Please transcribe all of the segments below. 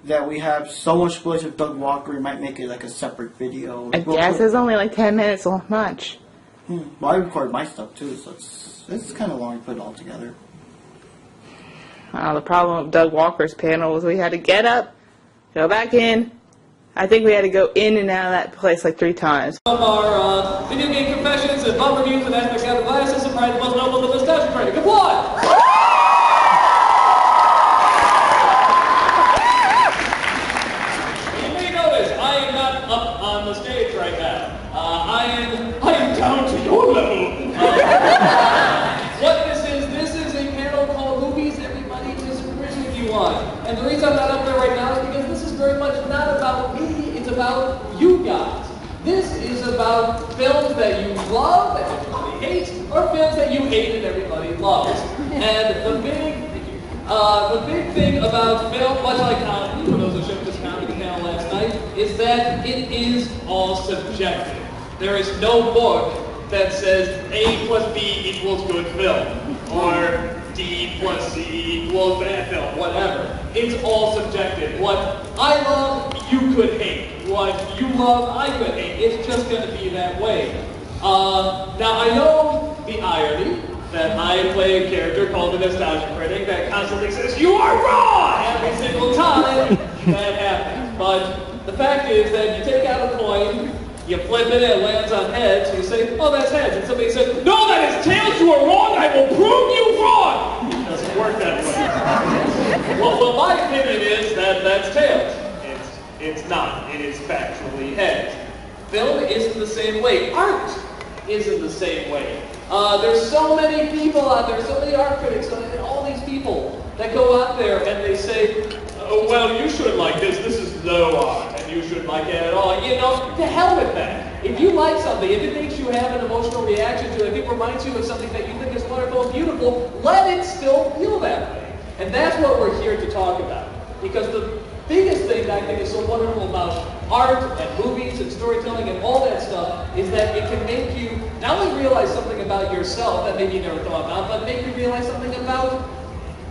that we have so much footage of Doug Walker, we might make it like a separate video. I guess it's only like 10 minutes much. Well, I record my stuff too, so it's kind of long to put it all together. The problem with Doug Walker's panel was we had to get up, go back in. I think we had to go in and out of that place like 3 times. Our video game confessions and bum reviews and aspects of biases and probably the most notable of the nostalgia training. Good one! You may notice I am not up on the stage right now. I am down to your level. What this is a panel called Movies Everybody Disagrees With You On. And the reason I'm not up there right now is because this is very much not about me, it's about you guys. This is about films that you love and everybody hates, or films that you hate and everybody loves. And the big thing about film, much like comedy, for those who showed this comedy panel last night, is that it is all subjective. There is no book that says A plus B equals good film, or D plus C equals bad film, whatever. It's all subjective. What I love, you could hate. What you love, I could hate. It's just going to be that way. Now, I know the irony that I play a character called the Nostalgia Critic that constantly says, "You are wrong!" every single time that happens. But the fact is that you take out a coin, you flip it, and it lands on heads, and you say, "Oh, that's heads." And somebody says, "No, that is tails, you are wrong, I will prove you wrong!" It doesn't work that way. Well, my opinion is that that's tails. It's not. It is factually heads. Film isn't the same way. Art isn't the same way. There's so many people out there, so many art critics, and all these people that go out there and they say, "Oh, well, you should like this. This is low art, and you shouldn't like it at all." You know, to hell with that. If you like something, if it makes you have an emotional reaction to it, if it reminds you of something that you think is wonderful and beautiful, let it still feel that way. And that's what we're here to talk about. Because the biggest thing that I think is so wonderful about art and movies and storytelling and all that stuff is that it can make you not only realize something about yourself that maybe you never thought about, but make you realize something about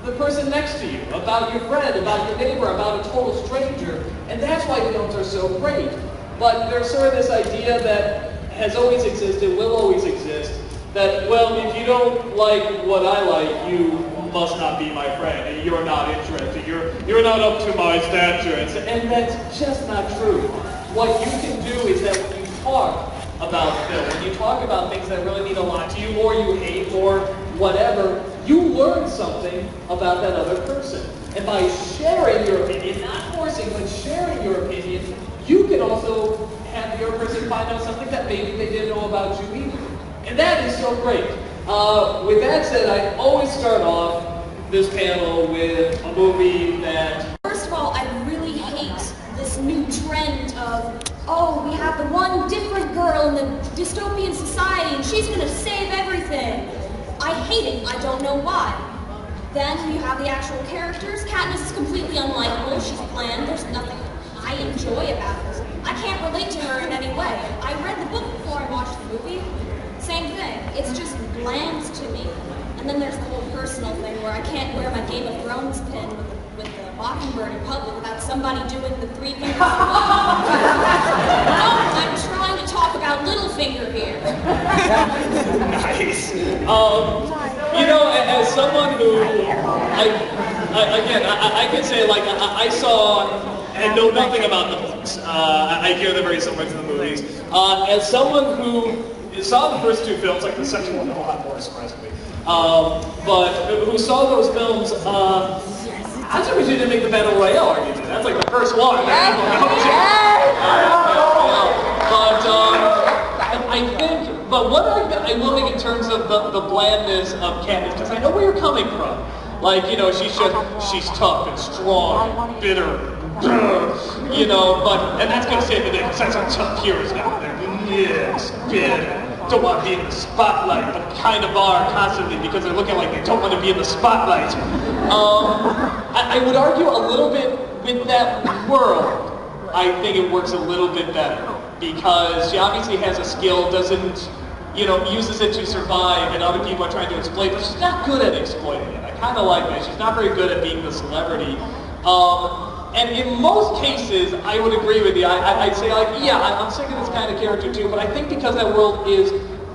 the person next to you, about your friend, about your neighbor, about a total stranger. And that's why films are so great. But there's sort of this idea that has always existed, will always exist, that, well, if you don't like what I like, you must not be my friend. You're not interested. You're not up to my stature. And that's just not true. What you can do is that when you talk about film, when you talk about things that really mean a lot to you, or you hate, or whatever, you learn something about that other person. And by sharing your opinion, not forcing, but sharing your opinion, you can also have your person find out something that maybe they didn't know about you either. And that is so great. With that said, I always start off this panel with a movie that... First of all, I really hate this new trend of, oh, we have the one different girl in the dystopian society and she's going to save everything. I hate it. I don't know why. Then you have the actual characters. Katniss is completely unlikable. She's bland. There's nothing I enjoy about her. I can't relate to her in any way. I read the book before I watched the movie. Same thing. It's just bland to me. And then there's the whole personal thing where I can't wear my Game of Thrones pin with the Mockingbird in public without somebody doing the 3 fingers. No, I'm trying to talk about Littlefinger here. Nice. You know, as someone who, I can say, like, I saw and know nothing about the books. I hear they're very similar to the movies. As someone who saw the first 2 films, like the second one, a lot more surprisingly, but who saw those films, I'm surprised you didn't make the Battle Royale argument. That's like the first one. But one argument I will make in terms of the blandness of Katniss, because I know where you're coming from. Like, you know, she's tough and strong, bitter, you know, and that's going to save the day, because that's how tough heroes now. Yes, bitter. Don't want to be in the spotlight, but kind of are constantly because they're looking like they don't want to be in the spotlight. I would argue a little bit with that world. I think it works a little bit better because she obviously has a skill, doesn't, you know, uses it to survive, and other people are trying to exploit, but she's not good at exploiting it. I kind of like that. She's not very good at being the celebrity. And in most cases, I would agree with you. I'd say, like, yeah, I'm sick of this kind of character too, but I think because that world is,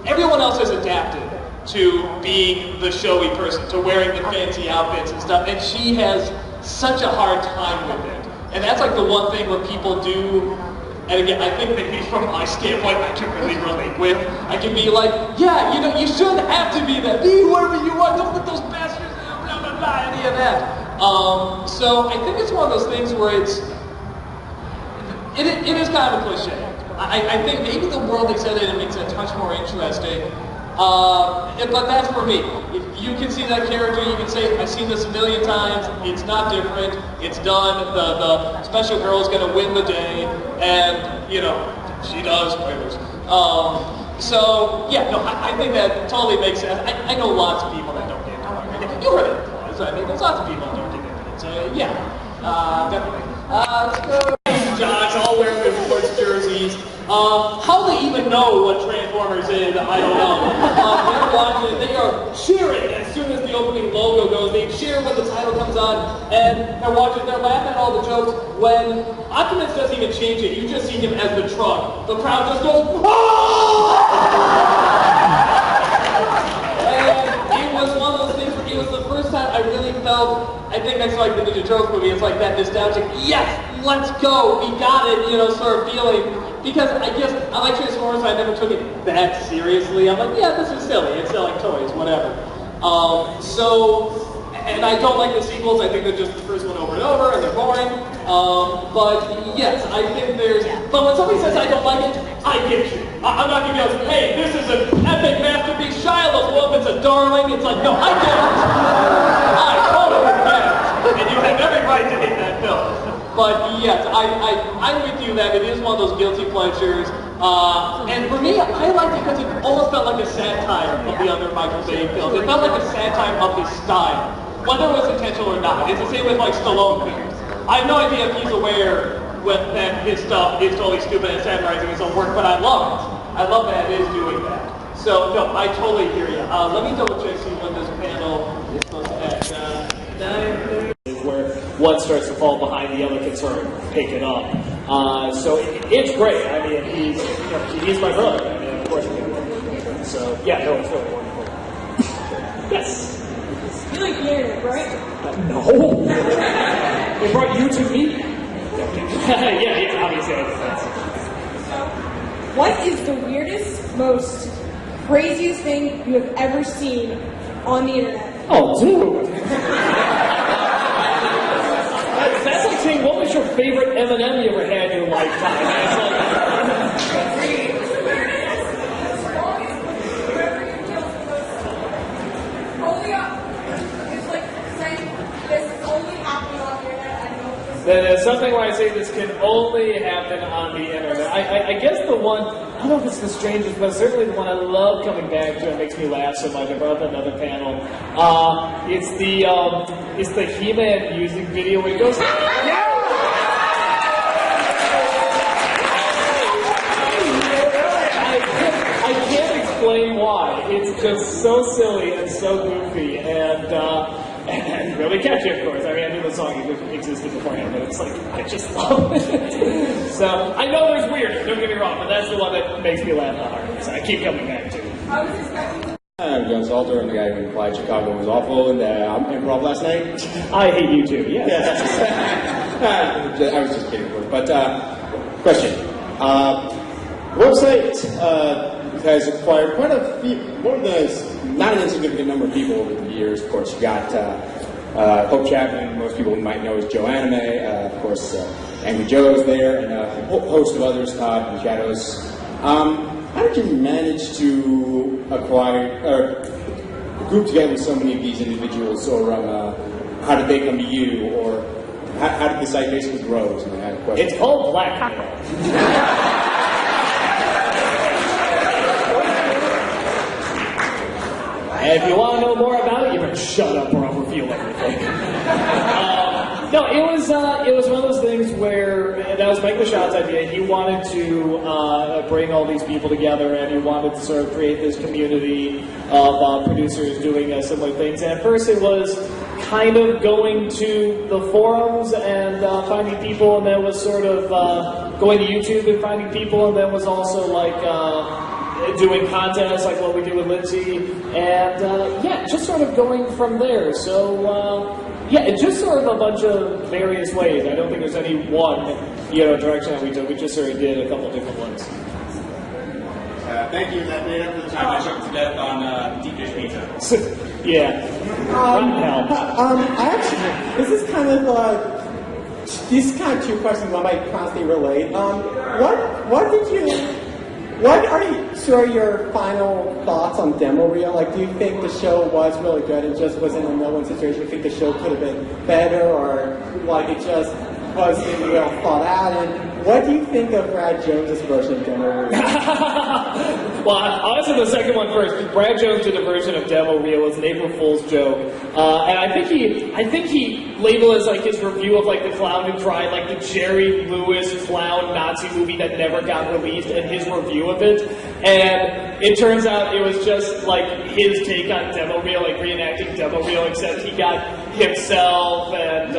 everyone else has adapted to being the showy person, to wearing the fancy outfits and stuff, and she has such a hard time with it. And that's like the one thing where people do, and again, I think maybe from my standpoint, I can really relate with. I can be like, yeah, you know, you shouldn't have to be that. Be whoever you want, don't let those bastards, blah, blah, blah, any of that. So I think it's one of those things where it is kind of a cliche. I think maybe the world accepted it makes it much more interesting. But that's for me. If you can see that character, you can say, I've seen this a million times, it's not different, it's done, the special girl is going to win the day, and, you know, she does, spoilers. So, yeah, no, I think that totally makes sense. I know lots of people that don't get into it. You heard it. I mean, there's lots of people who don't get into it. So, yeah, definitely. Let's go. Josh, all wearing their sports jerseys. How they even know what Transformers is, I don't know. They're watching it, they are cheering as soon as the opening logo goes. They cheer when the title comes on, and they're watching, they're laughing at all the jokes. When Optimus doesn't even change it, you just see him as the truck. The crowd just goes, "Oh!" And it was one of those things where it was the first time I really felt, I think next to like the Ninja Turtles movie, it's like that nostalgic, yes, let's go, we got it, you know, sort of feeling. Because I guess I like Transformers, so I never took it that seriously. I'm like, yeah, this is silly. It's selling toys, whatever. And I don't like the sequels. I think they're just the first one over and over, and they're boring. But yes, I think there's. But when somebody says I don't like it, I get you. I'm not gonna be like, hey, this is an epic masterpiece. Shia LaBeouf, it's a darling. It's like, no, I get it. I totally get it, and you have every right to hate that film. But yes, I'm with you that it is one of those guilty pleasures. And for me, I liked it because it almost felt like a satire of the other Michael Bay films. It felt like a satire of his style, whether it was intentional or not. It's the same with like Stallone films. I have no idea if he's aware that his stuff is totally stupid and satirizing his own work, but I love it. I love that it is doing that. So no, I totally hear you. Let me double check see when this panel is supposed to end. 9:30. Where one starts to fall behind, the other can sort of pick it up. So it's great. I mean, he's my brother. I mean, of course. So yeah, no, it's really wonderful. Yes. You like hearing it, right? No. They brought you to me. yeah, obviously. What is the weirdest, most craziest thing you have ever seen on the internet? Oh, dude. That's like saying, what was your favorite M&M you ever had in your lifetime? It's like saying this only happened on the internet. There's something where I say this can only happen on the internet. I guess the one, I don't know if it's the strangest, but certainly the one I love coming back to and makes me laugh so much. I brought up another panel. It's the He-Man music video where he goes, yeah! I can't explain why. It's just so silly and so goofy and really catchy, of course. I mean, I knew the song existed beforehand, but it's like, I just love it. So, I know there's weird, don't get me wrong, but that's the one that makes me laugh the hardest. I keep coming back to. I'm John Salter. I'm the guy who implied Chicago was awful and improv last night. I hate you too, yes. I was just kidding, of course. But, question. The website has acquired quite a few, not an insignificant number of people over the years. Of course, you got Hope Chapman, most people might know as Joe Anime. Of course, Angry Joe's there, and a whole host of others, Todd and Shadows. How did you manage to acquire, or group together so many of these individuals, or how did they come to you, or how did the site basically grow? So I had a question. It's called blackmail. And if you want to know more about it, you better shut up or I'll reveal everything. No, it was one of those things where that was Mike Lachot's idea. He wanted to bring all these people together, and he wanted to sort of create this community of producers doing similar things. And at first, it was kind of going to the forums and finding people, and then was sort of going to YouTube and finding people, and then was also like doing contests like what we do with Lindsay, and yeah, just sort of going from there. So yeah, it's just sort of a bunch of various ways. I don't think there's any one direction that we took. We just sort of did a couple different ones. Thank you. That made up for the time I choked to death on deep dish pizza. Yeah. I actually, this is kind of these kind of two questions I might constantly relate. What are sort of your final thoughts on demo reel? Like, do you think the show was really good and just was in a no-win situation? Do you think the show could have been better, or like it just wasn't well thought out? And what do you think of Brad Jones' version of demo reel? Well, I'll answer the second one first. Brad Jones did a version of demo reel as an April Fool's joke, and I think he labeled it as like his review of like the Clown Who Cried, like the Jerry Lewis clown Nazi movie that never got released, and his review of it. And it turns out it was just like his take on demo reel, like reenacting demo reel, except he got himself and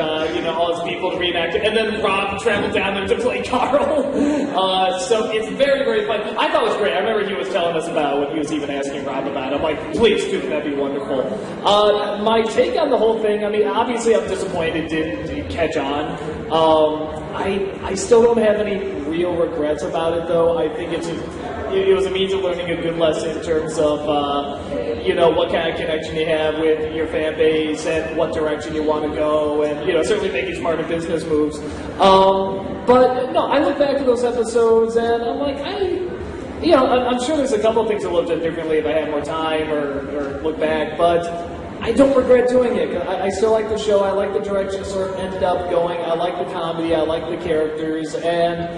all his people to reenact it, and then Rob traveled down there to play Carl. So it's very, very fun. I thought it was great. I remember he was telling us about what he was even asking Rob about. I'm like, please do, that'd be wonderful. My take on the whole thing, I mean, obviously I'm disappointed it didn't catch on. I still don't have any real regrets about it, though. I think it was a means of learning a good lesson in terms of, what kind of connection you have with your fan base and what direction you want to go, and, certainly making smarter business moves. But, no, I look back at those episodes and I'm like, I'm sure there's a couple of things I would have done differently if I had more time or look back, but I don't regret doing it. I still like the show. I like the direction it sort of ended up going. I like the comedy. I like the characters. And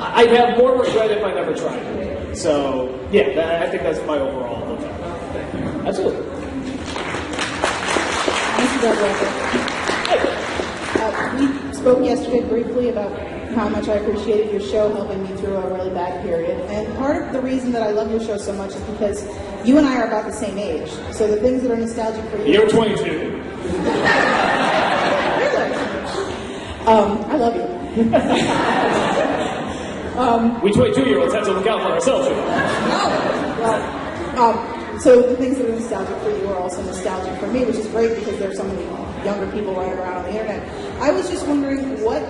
I'd have more regret if I never tried it. So, yeah, I think that's my overall look at it. Absolutely. We spoke yesterday briefly about how much I appreciated your show helping me through a really bad period. And part of the reason that I love your show so much is because you and I are about the same age. So the things that are nostalgic for you... You're 22. Really? I love you. We 22-year-olds have to look out for ourselves. So the things that are nostalgic for you are also nostalgic for me, which is great because there's so many younger people running around on the internet. I was just wondering, what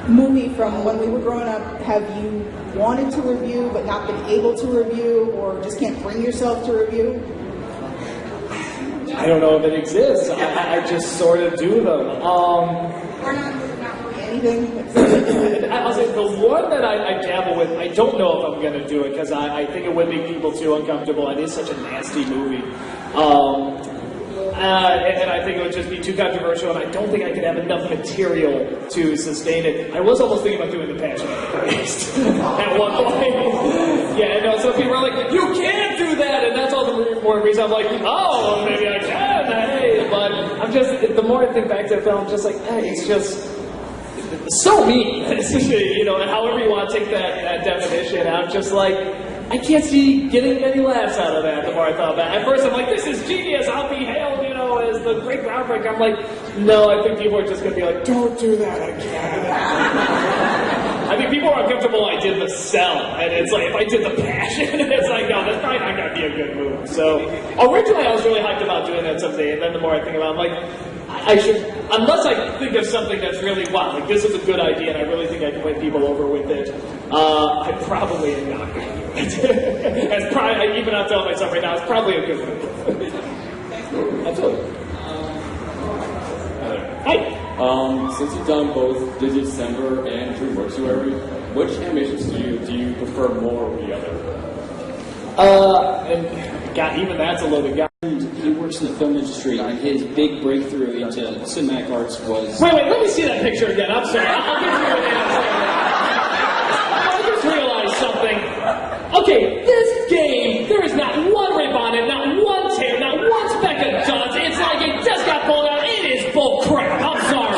movie from when we were growing up have you wanted to review but not been able to review, or just can't bring yourself to review? I don't know if it exists. I just sort of do them. Or not really anything? I'll say the one that I dabble with, I don't know if I'm going to do it because I think it would make people too uncomfortable. It is such a nasty movie. And I think it would just be too controversial, and I don't think I could have enough material to sustain it. I was almost thinking about doing The Passion of the Christ at one point. Yeah, I know, some people are like, you can't do that, and that's all the more reason I'm like, oh, maybe I can, hey, but I'm just, the more I think back to the film, I'm just like, it's just so mean, and however you want to take that definition, I'm just like, I can't see getting any laughs out of that the more I thought about it. At first I'm like, this is genius, I'll be hailed, as the great groundbreaker. I'm like, no, I think people are just going to be like, don't do that again. I think people are uncomfortable I did The Cell, and it's like, if I did The Passion, it's like, no, that's probably not going to be a good move. So, originally I was really hyped about doing that someday, and then the more I think about it, I'm like, I should, unless I think of something that's really, wow, like this is a good idea, and I really think I can win people over with it, I probably am not going to do it. As probably, even I'm telling myself right now, it's probably a good move. Absolutely. Hi. Since you've done both December and DreamWorks, which animation studio do you prefer more over the other? And God, even that's a loaded guy. He works in the film industry, and his big breakthrough into cinematic arts was... Wait, let me see that picture again. I'm sorry. I'll get to it. I just realized something. Okay, this game, there is not one rip on it, not one tear, not one speck of dust. It's like it just got pulled out. It is bull crap. I'm sorry.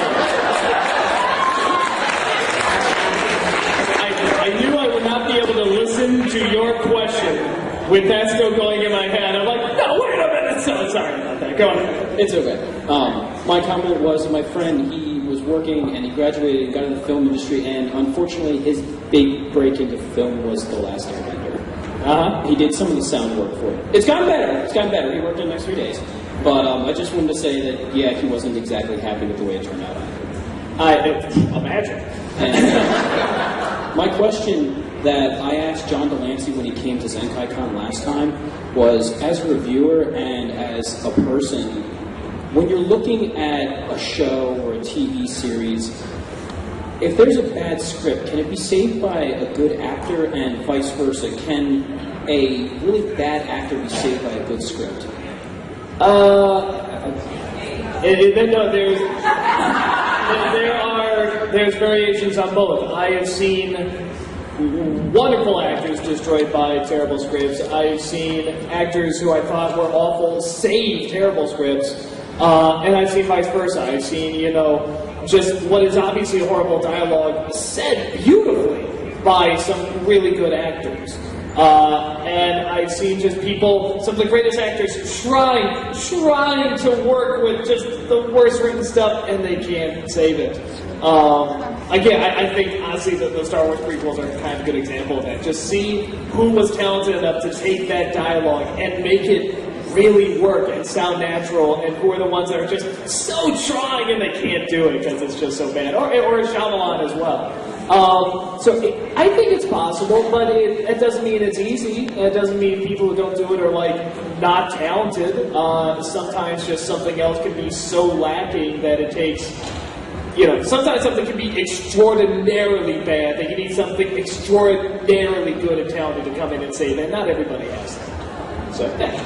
I knew I would not be able to listen to your question with that still going in my head. I'm like, no, wait a minute. So sorry about that. go ahead. It's okay. My comment was my friend, he was working and he graduated and got in the film industry, and unfortunately his big break into film was The Last Airbender. He did some of the sound work for it. It's gotten better. It's gotten better. He worked on the next 3 days. But I just wanted to say that, yeah, he wasn't exactly happy with the way it turned out. Imagine. And my question that I asked John Delancey when he came to Zenkaikon last time was, as a reviewer and as a person, when you're looking at a show or a TV series, if there's a bad script, can it be saved by a good actor, and vice versa? Can a really bad actor be saved by a good script? There's variations on both. I have seen wonderful actors destroyed by terrible scripts. I've seen actors who I thought were awful save terrible scripts, and I've seen vice versa. I've seen, just what is obviously horrible dialogue said beautifully by some really good actors. And I've seen just people, some of the greatest actors trying to work with just the worst written stuff, and they can't save it. Again, I think, honestly, that the Star Wars prequels are kind of a good example of that. Just see who was talented enough to take that dialogue and make it really work and sound natural, and who are the ones that are just so trying and they can't do it because it's just so bad. Or Shyamalan as well. I think it's possible, but it doesn't mean it's easy. It doesn't mean people who don't do it are, not talented. Sometimes just something else can be so lacking that it takes... sometimes something can be extraordinarily bad, that you need something extraordinarily good and talented to come in and say that. Not everybody has that. So, yeah.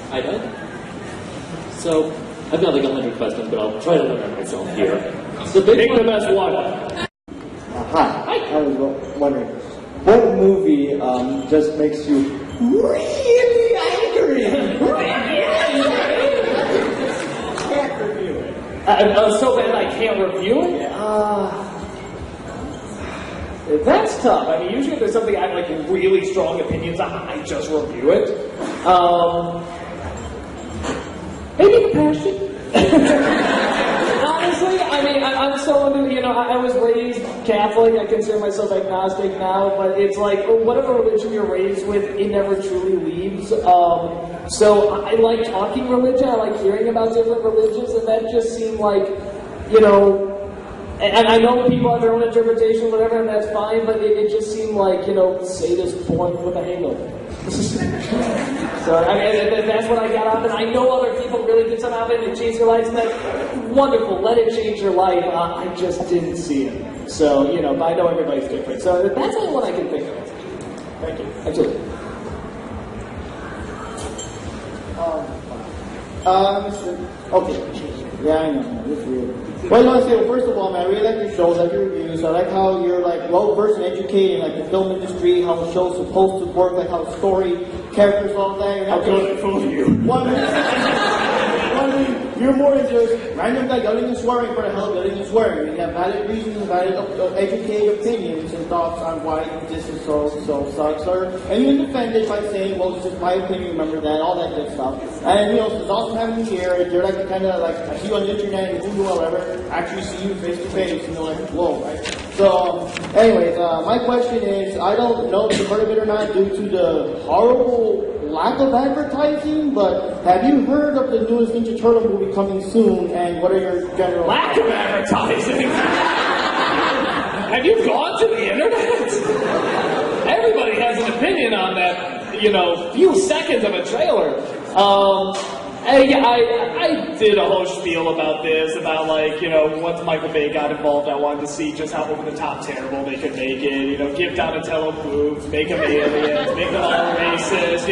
Hi, Doug. So, I've got 100 questions, but I'll try to limit myself here. Pick the best one. Hi. I was wondering, what movie just makes you really angry? Can't review it. So bad I can't review it? That's tough. I mean, usually if there's something I have really strong opinions on, I just review it. Maybe Compassion. Honestly, I mean, I'm so into, I was raised Catholic. I consider myself agnostic now, but it's whatever religion you're raised with, it never truly leaves. So I like talking religion. I like hearing about different religions, and that just seemed and I know people have their own interpretation, whatever, and that's fine, but it just seemed sadist porn with a hangover. So, I mean, that's what I got out of it. I know other people really get something out of it and it changed their lives, and that's wonderful. Let it change your life. I just didn't see it. So, but I know everybody's different. So that's the only one I can think of. Thank you. Absolutely. Okay. Yeah, I know. It's weird. Well, I want to say, first of all, man, I really like your shows, I like your reviews. I like how you're well-versed and educated in the film industry, how the show's supposed to work, how the story, characters, all that. How good it fools you. You're more than just random guy yelling and swearing for the hell of yelling and swearing. You have valid reasons, valid educated opinions and thoughts on why this is so sucks. And you can defend it by saying, well, it's just my opinion, remember that, all that good stuff. And, it's awesome having you here. You're the kind of, I see you on the internet and Google or whatever, actually see you face to face, whoa, right? So, anyways, my question is, I don't know if you've heard of it or not due to the horrible lack of advertising, but have you heard of the newest Ninja Turtle movie coming soon, and what are your general... Lack of advertising? Have you gone to the internet? Everybody has an opinion on that, few seconds of a trailer. I did a whole spiel about this, about once Michael Bay got involved, I wanted to see just how over the top terrible they could make it, give Donatello boobs, make them aliens, make them all racist,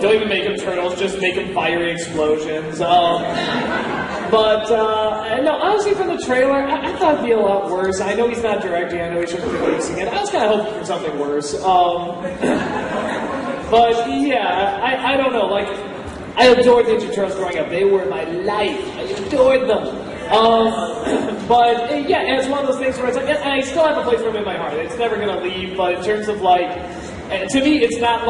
don't even make them turtles, just make them fiery explosions. But honestly, from the trailer, I thought it'd be a lot worse. I know he's not directing, I know he shouldn't be producing it. I was kind of hoping for something worse. But yeah, I don't know, I adored Ninja Turtles growing up. They were my life. I adored them. But yeah, and it's one of those things where it's and I still have a place for them in my heart. It's never going to leave, but in terms of to me, it's not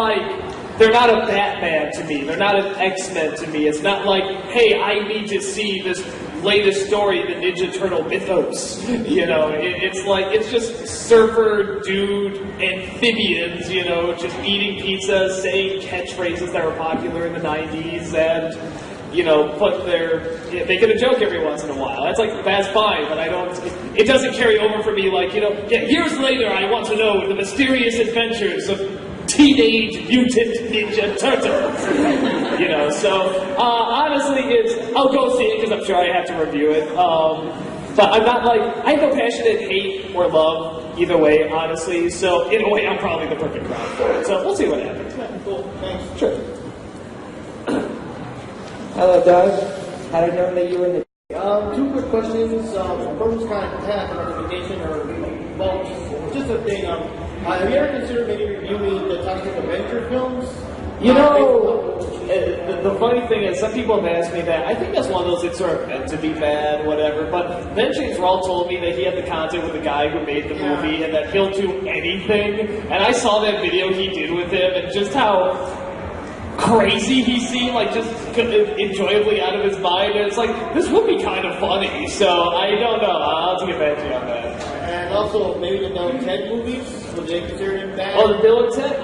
they're not a Batman to me. They're not an X-Men to me. It's not like, hey, I need to see this latest story, the Ninja Turtle mythos. You know, it's like, it's just surfer dude amphibians, you know, just eating pizza, saying catchphrases that were popular in the 90s, and, you know, making a joke every once in a while. That's fine, but it doesn't carry over for me like, you know, yeah, years later I want to know the mysterious adventures of Teenage Mutant Ninja Turtles. You know, so honestly, I'll go see it because I'm sure I have to review it. But I'm not like, I have no passionate hate or love either way, honestly. So in a way, I'm probably the perfect crowd for it. So we'll see what happens. Yeah, cool. Thanks. Sure. Hello, Doug. How did I know that you were in the... Two quick questions. First, kind of a recommendation, or well, just a thing. Have you ever considered maybe reviewing the Toxic Avenger films? You know, the funny thing is, some people have asked me that. I think that's one of those that's sort of meant to be bad, whatever. But then James Rawl told me that he had the contact with the guy who made the movie, and that he'll do anything. And I saw that video he did with him, and just how crazy he seemed, like just enjoyably out of his mind. And it's like, this would be kind of funny. So I don't know. I'll have to get back to you on that. And also, maybe the Bill and Ted movies. Would they consider them bad? Oh, the Bill and Ted?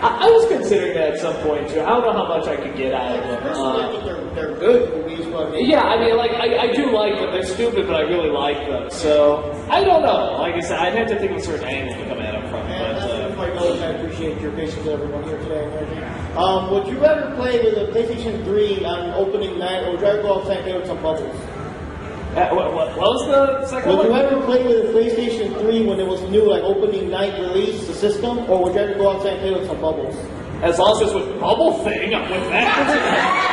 I was considering that at some point too. I don't know how much I could get out of them. Personally, I think they're good movies, but yeah, I mean, like I do like them. They're stupid, but I really like them. So I don't know. Like I said, I'd have to think of a certain angle to come at them from. And that's my goal. I appreciate your patience with everyone here today. Would you rather play with a PlayStation 3 on opening night, or would you rather go outside and play with some bubbles? What was the second one? Would you ever play with a PlayStation 3 when it was new, like opening night release, the system, or would you ever go outside and play with some bubbles? As long as it's with bubble thing, I'm with that.